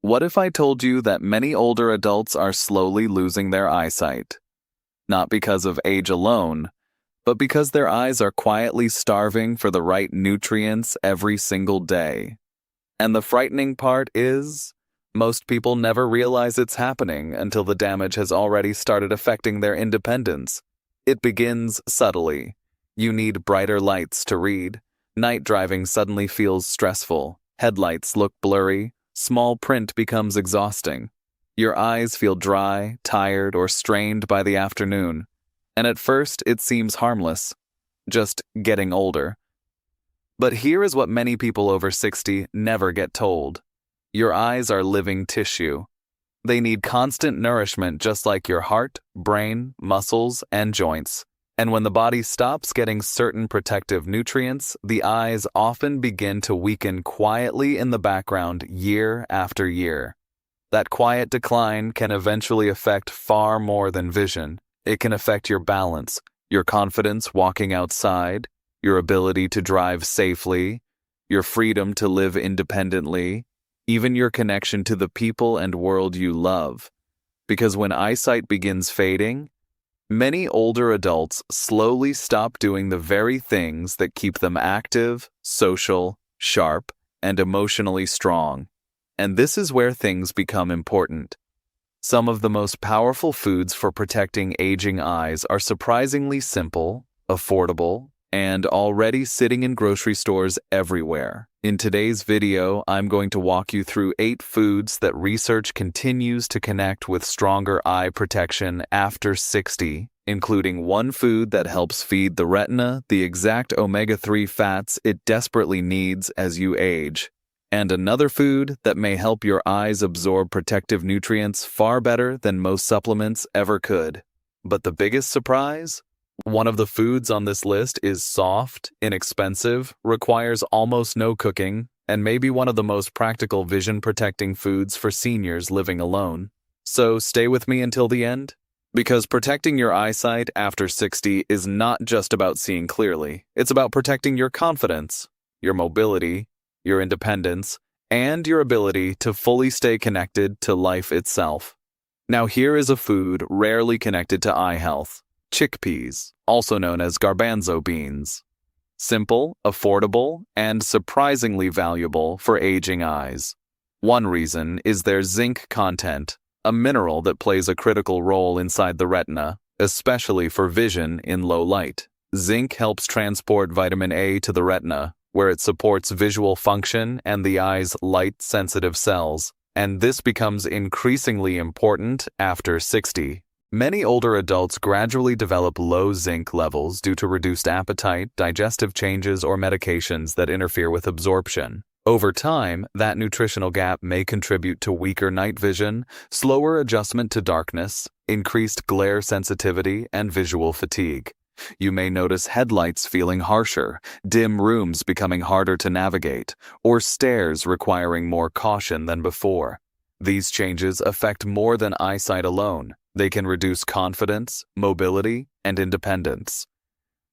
What if I told you that many older adults are slowly losing their eyesight? Not because of age alone, but because their eyes are quietly starving for the right nutrients every single day. And the frightening part is, most people never realize it's happening until the damage has already started affecting their independence. It begins subtly. You need brighter lights to read. Night driving suddenly feels stressful. Headlights look blurry. Small print becomes exhausting. Your eyes feel dry, tired, or strained by the afternoon. And at first, it seems harmless. Just getting older. But here is what many people over 60 never get told. Your eyes are living tissue. They need constant nourishment just like your heart, brain, muscles, and joints. And when the body stops getting certain protective nutrients, the eyes often begin to weaken quietly in the background year after year. That quiet decline can eventually affect far more than vision. It can affect your balance, your confidence walking outside, your ability to drive safely, your freedom to live independently, even your connection to the people and world you love. Because when eyesight begins fading, many older adults slowly stop doing the very things that keep them active, social, sharp, and emotionally strong. And this is where things become important. Some of the most powerful foods for protecting aging eyes are surprisingly simple, affordable, and already sitting in grocery stores everywhere. In today's video, I'm going to walk you through 8 foods that research continues to connect with stronger eye protection after 60, including one food that helps feed the retina the exact omega-3 fats it desperately needs as you age, and another food that may help your eyes absorb protective nutrients far better than most supplements ever could. But the biggest surprise? One of the foods on this list is soft, inexpensive, requires almost no cooking, and may be one of the most practical vision-protecting foods for seniors living alone. So stay with me until the end, because protecting your eyesight after 60 is not just about seeing clearly. It's about protecting your confidence, your mobility, your independence, and your ability to fully stay connected to life itself. Now here is a food rarely connected to eye health. Chickpeas, also known as garbanzo beans. Simple, affordable, and surprisingly valuable for aging eyes. One reason is their zinc content, a mineral that plays a critical role inside the retina, especially for vision in low light. Zinc helps transport vitamin A to the retina, where it supports visual function and the eye's light-sensitive cells, and this becomes increasingly important after 60. Many older adults gradually develop low zinc levels due to reduced appetite, digestive changes, or medications that interfere with absorption. Over time, that nutritional gap may contribute to weaker night vision, slower adjustment to darkness, increased glare sensitivity, and visual fatigue. You may notice headlights feeling harsher, dim rooms becoming harder to navigate, or stairs requiring more caution than before. These changes affect more than eyesight alone. They can reduce confidence, mobility, and independence.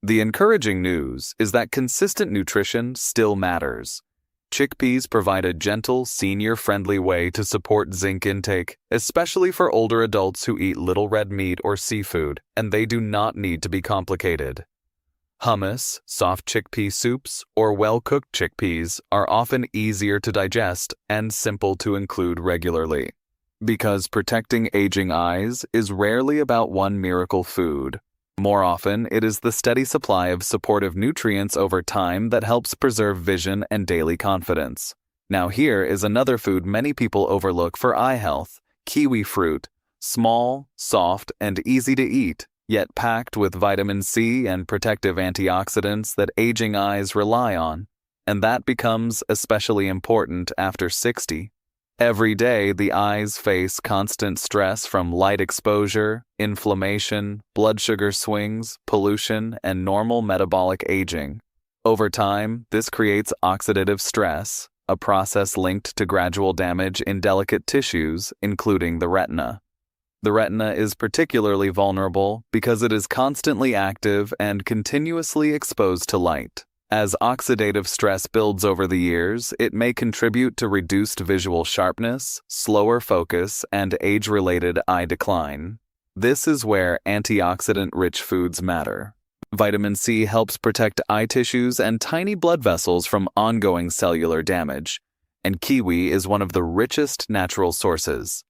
The encouraging news is that consistent nutrition still matters. Chickpeas provide a gentle, senior-friendly way to support zinc intake, especially for older adults who eat little red meat or seafood, and they do not need to be complicated. Hummus, soft chickpea soups, or well-cooked chickpeas are often easier to digest and simple to include regularly. Because protecting aging eyes is rarely about one miracle food. More often, it is the steady supply of supportive nutrients over time that helps preserve vision and daily confidence. Now here is another food many people overlook for eye health: kiwi fruit. Small, soft, and easy to eat, yet packed with vitamin C and protective antioxidants that aging eyes rely on. And that becomes especially important after 60. Every day, the eyes face constant stress from light exposure, inflammation, blood sugar swings, pollution, and normal metabolic aging. Over time, this creates oxidative stress, a process linked to gradual damage in delicate tissues, including the retina. The retina is particularly vulnerable because it is constantly active and continuously exposed to light. As oxidative stress builds over the years, it may contribute to reduced visual sharpness, slower focus, and age-related eye decline. This is where antioxidant-rich foods matter. Vitamin C helps protect eye tissues and tiny blood vessels from ongoing cellular damage, and kiwi is one of the richest natural sources.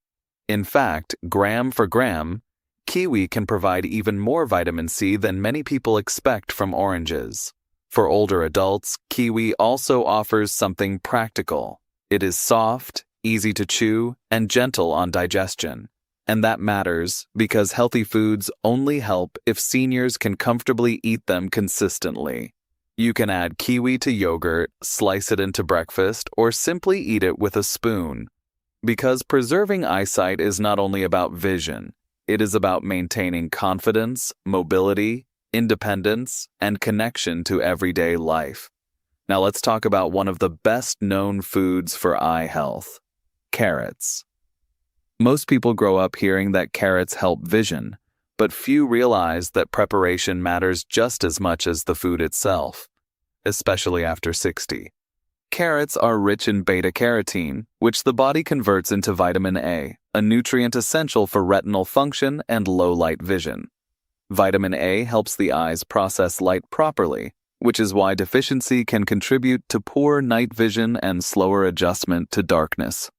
In fact, gram for gram, kiwi can provide even more vitamin C than many people expect from oranges. For older adults, kiwi also offers something practical. It is soft, easy to chew, and gentle on digestion. And that matters because healthy foods only help if seniors can comfortably eat them consistently. You can add kiwi to yogurt, slice it into breakfast, or simply eat it with a spoon. Because preserving eyesight is not only about vision, it is about maintaining confidence, mobility, independence, and connection to everyday life. Now let's talk about one of the best-known foods for eye health: carrots. Most people grow up hearing that carrots help vision, but few realize that preparation matters just as much as the food itself, especially after 60. Carrots are rich in beta-carotene, which the body converts into vitamin A, a nutrient essential for retinal function and low-light vision. Vitamin A helps the eyes process light properly, which is why deficiency can contribute to poor night vision and slower adjustment to darkness.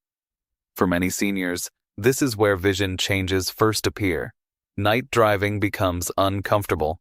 For many seniors, this is where vision changes first appear. Night driving becomes uncomfortable.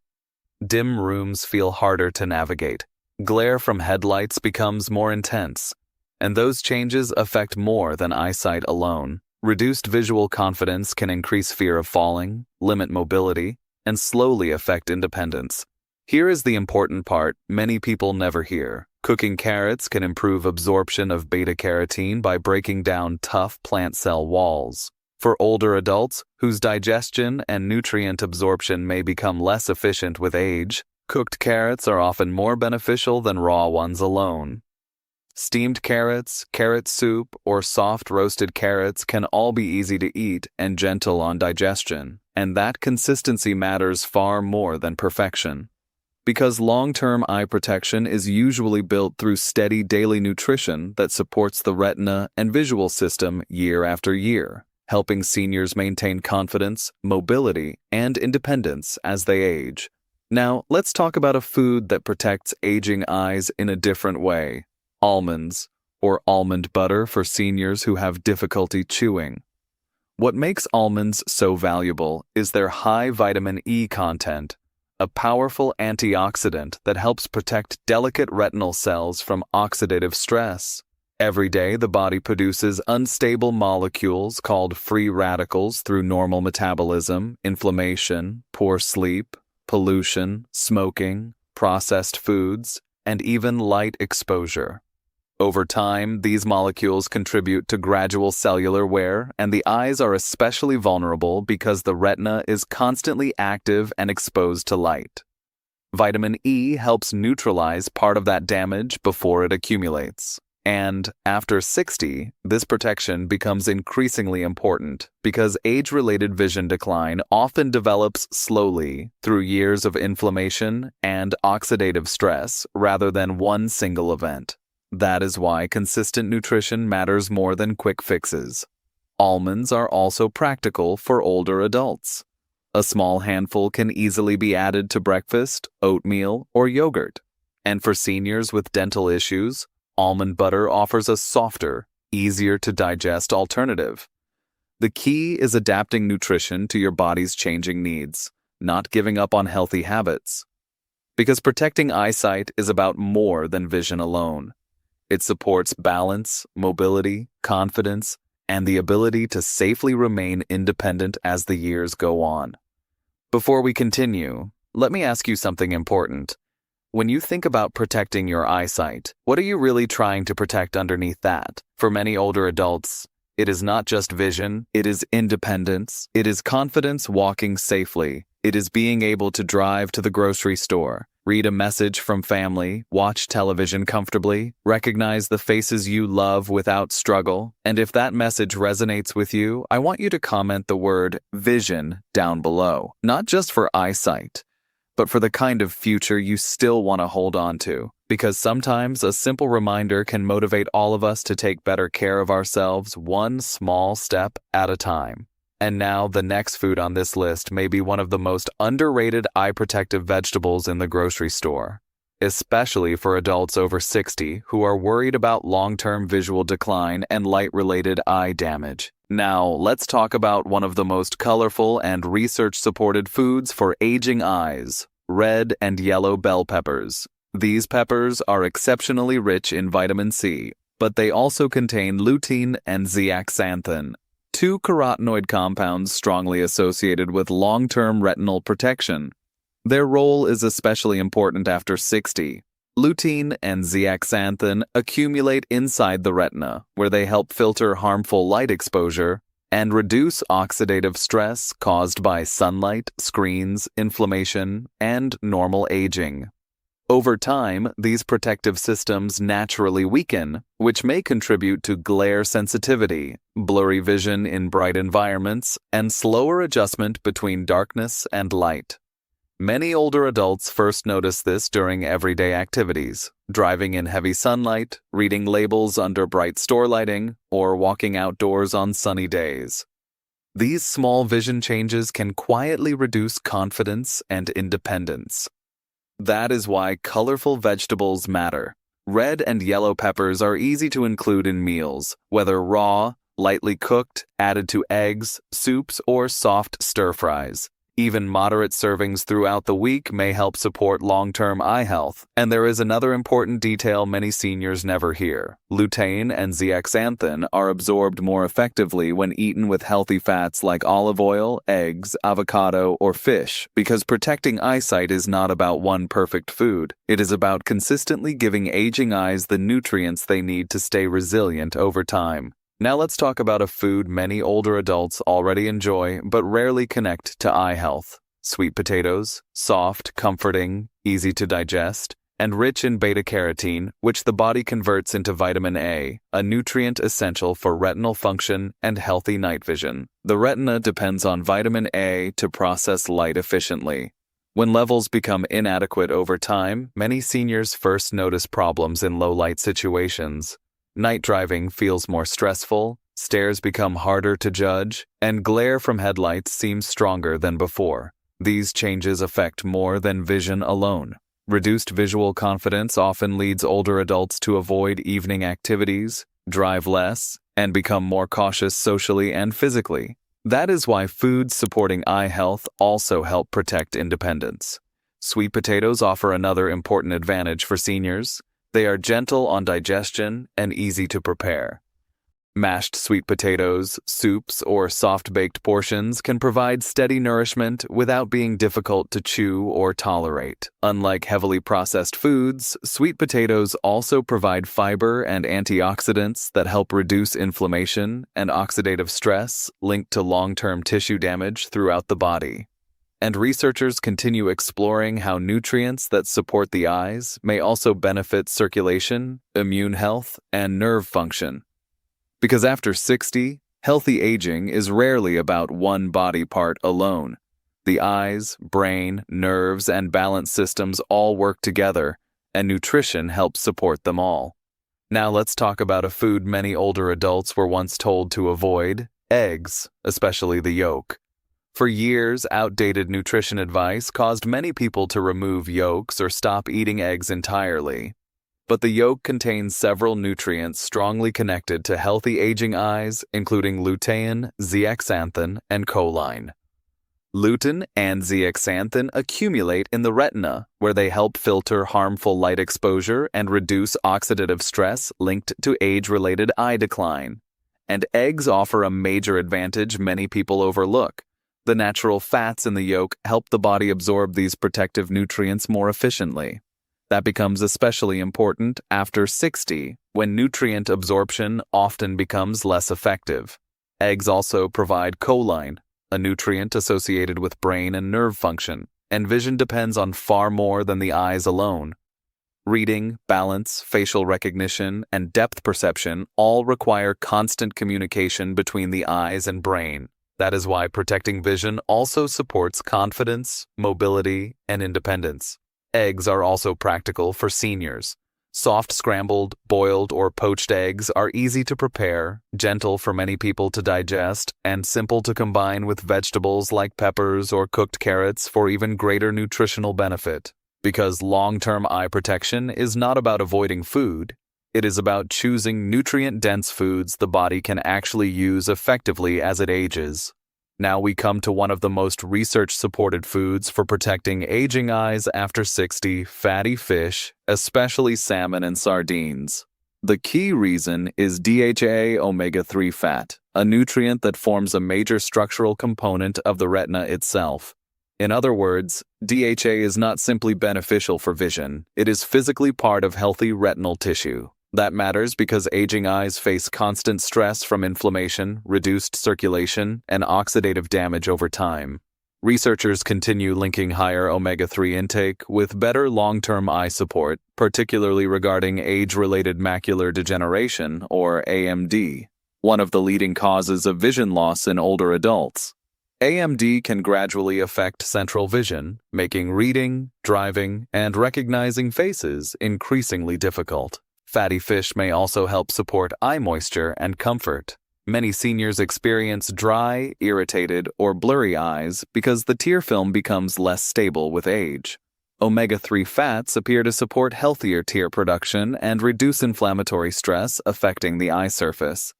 Dim rooms feel harder to navigate. Glare from headlights becomes more intense. And those changes affect more than eyesight alone. Reduced visual confidence can increase fear of falling, limit mobility, and slowly affect independence. Here is the important part many people never hear. Cooking carrots can improve absorption of beta-carotene by breaking down tough plant cell walls. For older adults, whose digestion and nutrient absorption may become less efficient with age, cooked carrots are often more beneficial than raw ones alone. Steamed carrots, carrot soup, or soft roasted carrots can all be easy to eat and gentle on digestion, and that consistency matters far more than perfection. Because long-term eye protection is usually built through steady daily nutrition that supports the retina and visual system year after year, helping seniors maintain confidence, mobility, and independence as they age. Now, let's talk about a food that protects aging eyes in a different way: almonds, or almond butter for seniors who have difficulty chewing. What makes almonds so valuable is their high vitamin E content, a powerful antioxidant that helps protect delicate retinal cells from oxidative stress. Every day, the body produces unstable molecules called free radicals through normal metabolism, inflammation, poor sleep, pollution, smoking, processed foods, and even light exposure. Over time, these molecules contribute to gradual cellular wear, and the eyes are especially vulnerable because the retina is constantly active and exposed to light. Vitamin E helps neutralize part of that damage before it accumulates. And after 60, this protection becomes increasingly important because age-related vision decline often develops slowly through years of inflammation and oxidative stress rather than one single event. That is why consistent nutrition matters more than quick fixes. Almonds are also practical for older adults. A small handful can easily be added to breakfast, oatmeal, or yogurt. And for seniors with dental issues, almond butter offers a softer, easier to digest alternative. The key is adapting nutrition to your body's changing needs, not giving up on healthy habits. Because protecting eyesight is about more than vision alone. It supports balance, mobility, confidence, and the ability to safely remain independent as the years go on. Before we continue, let me ask you something important. When you think about protecting your eyesight, what are you really trying to protect underneath that? For many older adults, it is not just vision, it is independence, it is confidence walking safely, it is being able to drive to the grocery store, read a message from family, watch television comfortably, recognize the faces you love without struggle, and if that message resonates with you, I want you to comment the word vision down below, not just for eyesight, but for the kind of future you still want to hold on to. Because sometimes a simple reminder can motivate all of us to take better care of ourselves one small step at a time. And now the next food on this list may be one of the most underrated eye protective vegetables in the grocery store, especially for adults over 60 who are worried about long-term visual decline and light-related eye damage. Now, let's talk about one of the most colorful and research-supported foods for aging eyes: red and yellow bell peppers. These peppers are exceptionally rich in vitamin C, but they also contain lutein and zeaxanthin, two carotenoid compounds strongly associated with long-term retinal protection. Their role is especially important after 60. Lutein and zeaxanthin accumulate inside the retina, where they help filter harmful light exposure and reduce oxidative stress caused by sunlight, screens, inflammation, and normal aging. Over time, these protective systems naturally weaken, which may contribute to glare sensitivity, blurry vision in bright environments, and slower adjustment between darkness and light. Many older adults first notice this during everyday activities, driving in heavy sunlight, reading labels under bright store lighting, or walking outdoors on sunny days. These small vision changes can quietly reduce confidence and independence. That is why colorful vegetables matter. Red and yellow peppers are easy to include in meals, whether raw, lightly cooked, added to eggs, soups, or soft stir-fries. Even moderate servings throughout the week may help support long-term eye health. And there is another important detail many seniors never hear. Lutein and zeaxanthin are absorbed more effectively when eaten with healthy fats like olive oil, eggs, avocado, or fish, because protecting eyesight is not about one perfect food. It is about consistently giving aging eyes the nutrients they need to stay resilient over time. Now let's talk about a food many older adults already enjoy but rarely connect to eye health. Sweet potatoes, soft, comforting, easy to digest, and rich in beta-carotene, which the body converts into vitamin A, a nutrient essential for retinal function and healthy night vision. The retina depends on vitamin A to process light efficiently. When levels become inadequate over time, many seniors first notice problems in low-light situations. Night driving feels more stressful, stairs become harder to judge, and glare from headlights seems stronger than before. These changes affect more than vision alone. Reduced visual confidence often leads older adults to avoid evening activities, drive less, and become more cautious socially and physically. That is why foods supporting eye health also help protect independence. Sweet potatoes offer another important advantage for seniors. They are gentle on digestion and easy to prepare. Mashed sweet potatoes, soups, or soft-baked portions can provide steady nourishment without being difficult to chew or tolerate. Unlike heavily processed foods, sweet potatoes also provide fiber and antioxidants that help reduce inflammation and oxidative stress linked to long-term tissue damage throughout the body. And researchers continue exploring how nutrients that support the eyes may also benefit circulation, immune health, and nerve function. Because after 60, healthy aging is rarely about one body part alone. The eyes, brain, nerves, and balance systems all work together, and nutrition helps support them all. Now let's talk about a food many older adults were once told to avoid: eggs, especially the yolk. For years, outdated nutrition advice caused many people to remove yolks or stop eating eggs entirely. But the yolk contains several nutrients strongly connected to healthy aging eyes, including lutein, zeaxanthin, and choline. Lutein and zeaxanthin accumulate in the retina, where they help filter harmful light exposure and reduce oxidative stress linked to age-related eye decline. And eggs offer a major advantage many people overlook. The natural fats in the yolk help the body absorb these protective nutrients more efficiently. That becomes especially important after 60, when nutrient absorption often becomes less effective. Eggs also provide choline, a nutrient associated with brain and nerve function, and vision depends on far more than the eyes alone. Reading, balance, facial recognition, and depth perception all require constant communication between the eyes and brain. That is why protecting vision also supports confidence, mobility, and independence. Eggs are also practical for seniors. Soft scrambled, boiled, or poached eggs are easy to prepare, gentle for many people to digest, and simple to combine with vegetables like peppers or cooked carrots for even greater nutritional benefit. Because long-term eye protection is not about avoiding food, it is about choosing nutrient-dense foods the body can actually use effectively as it ages. Now we come to one of the most research-supported foods for protecting aging eyes after 60, fatty fish, especially salmon and sardines. The key reason is DHA omega-3 fat, a nutrient that forms a major structural component of the retina itself. In other words, DHA is not simply beneficial for vision, it is physically part of healthy retinal tissue. That matters because aging eyes face constant stress from inflammation, reduced circulation, and oxidative damage over time. Researchers continue linking higher omega-3 intake with better long-term eye support, particularly regarding age-related macular degeneration, or AMD, one of the leading causes of vision loss in older adults. AMD can gradually affect central vision, making reading, driving, and recognizing faces increasingly difficult. Fatty fish may also help support eye moisture and comfort. Many seniors experience dry, irritated, or blurry eyes because the tear film becomes less stable with age. Omega-3 fats appear to support healthier tear production and reduce inflammatory stress affecting the eye surface.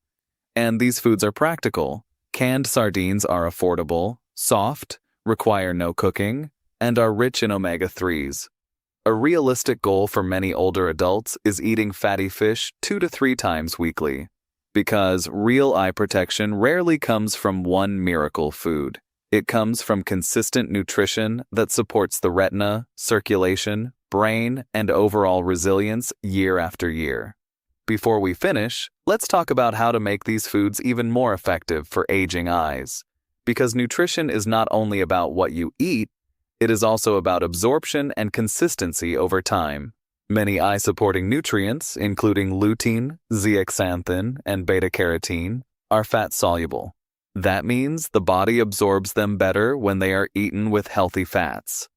And these foods are practical. Canned sardines are affordable, soft, require no cooking, and are rich in omega-3s. A realistic goal for many older adults is eating fatty fish 2 to 3 times weekly, because real eye protection rarely comes from one miracle food. It comes from consistent nutrition that supports the retina, circulation, brain, and overall resilience year after year. Before we finish, let's talk about how to make these foods even more effective for aging eyes. Because nutrition is not only about what you eat, it is also about absorption and consistency over time. Many eye-supporting nutrients, including lutein, zeaxanthin, and beta-carotene, are fat-soluble. That means the body absorbs them better when they are eaten with healthy fats.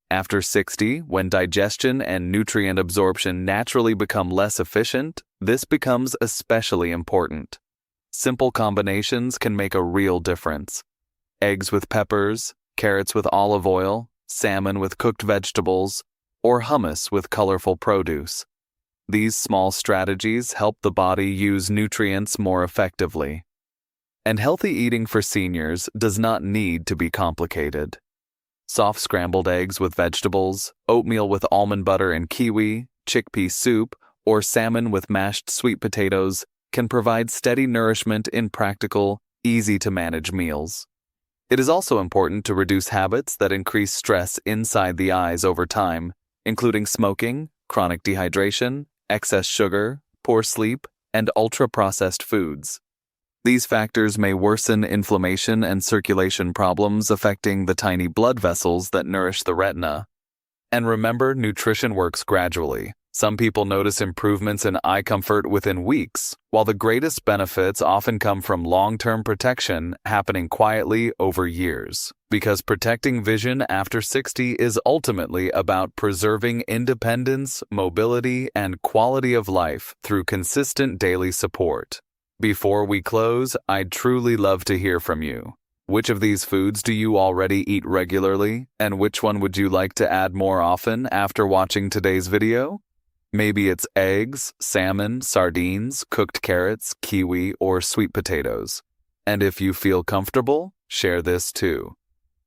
After 60, when digestion and nutrient absorption naturally become less efficient, this becomes especially important. Simple combinations can make a real difference. Eggs with peppers, carrots with olive oil, salmon with cooked vegetables, or hummus with colorful produce. These small strategies help the body use nutrients more effectively. And healthy eating for seniors does not need to be complicated. Soft scrambled eggs with vegetables, oatmeal with almond butter and kiwi, chickpea soup, or salmon with mashed sweet potatoes can provide steady nourishment in practical, easy-to-manage meals. It is also important to reduce habits that increase stress inside the eyes over time, including smoking, chronic dehydration, excess sugar, poor sleep, and ultra-processed foods. These factors may worsen inflammation and circulation problems affecting the tiny blood vessels that nourish the retina. And remember, nutrition works gradually. Some people notice improvements in eye comfort within weeks, while the greatest benefits often come from long-term protection happening quietly over years. Because protecting vision after 60 is ultimately about preserving independence, mobility, and quality of life through consistent daily support. Before we close, I'd truly love to hear from you. Which of these foods do you already eat regularly, and which one would you like to add more often after watching today's video? Maybe it's eggs, salmon, sardines, cooked carrots, kiwi, or sweet potatoes. And if you feel comfortable, share this too.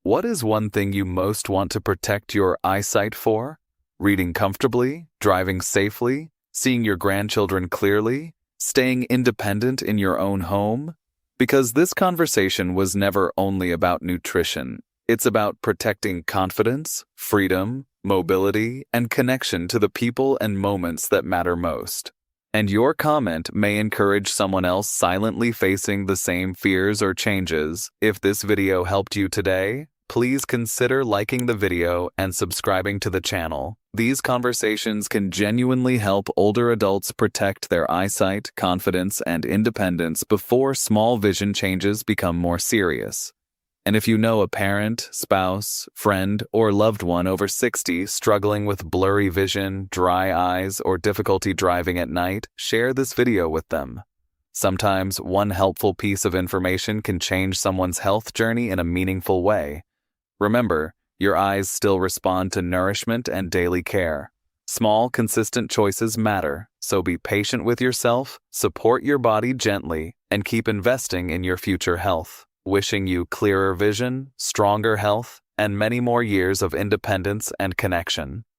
What is one thing you most want to protect your eyesight for? Reading comfortably, driving safely, seeing your grandchildren clearly, staying independent in your own home? Because this conversation was never only about nutrition. It's about protecting confidence, freedom, mobility, and connection to the people and moments that matter most. And your comment may encourage someone else silently facing the same fears or changes. If this video helped you today, please consider liking the video and subscribing to the channel. These conversations can genuinely help older adults protect their eyesight, confidence, and independence before small vision changes become more serious. And if you know a parent, spouse, friend, or loved one over 60 struggling with blurry vision, dry eyes, or difficulty driving at night, share this video with them. Sometimes one helpful piece of information can change someone's health journey in a meaningful way. Remember, your eyes still respond to nourishment and daily care. Small, consistent choices matter, so be patient with yourself, support your body gently, and keep investing in your future health. Wishing you clearer vision, stronger health, and many more years of independence and connection.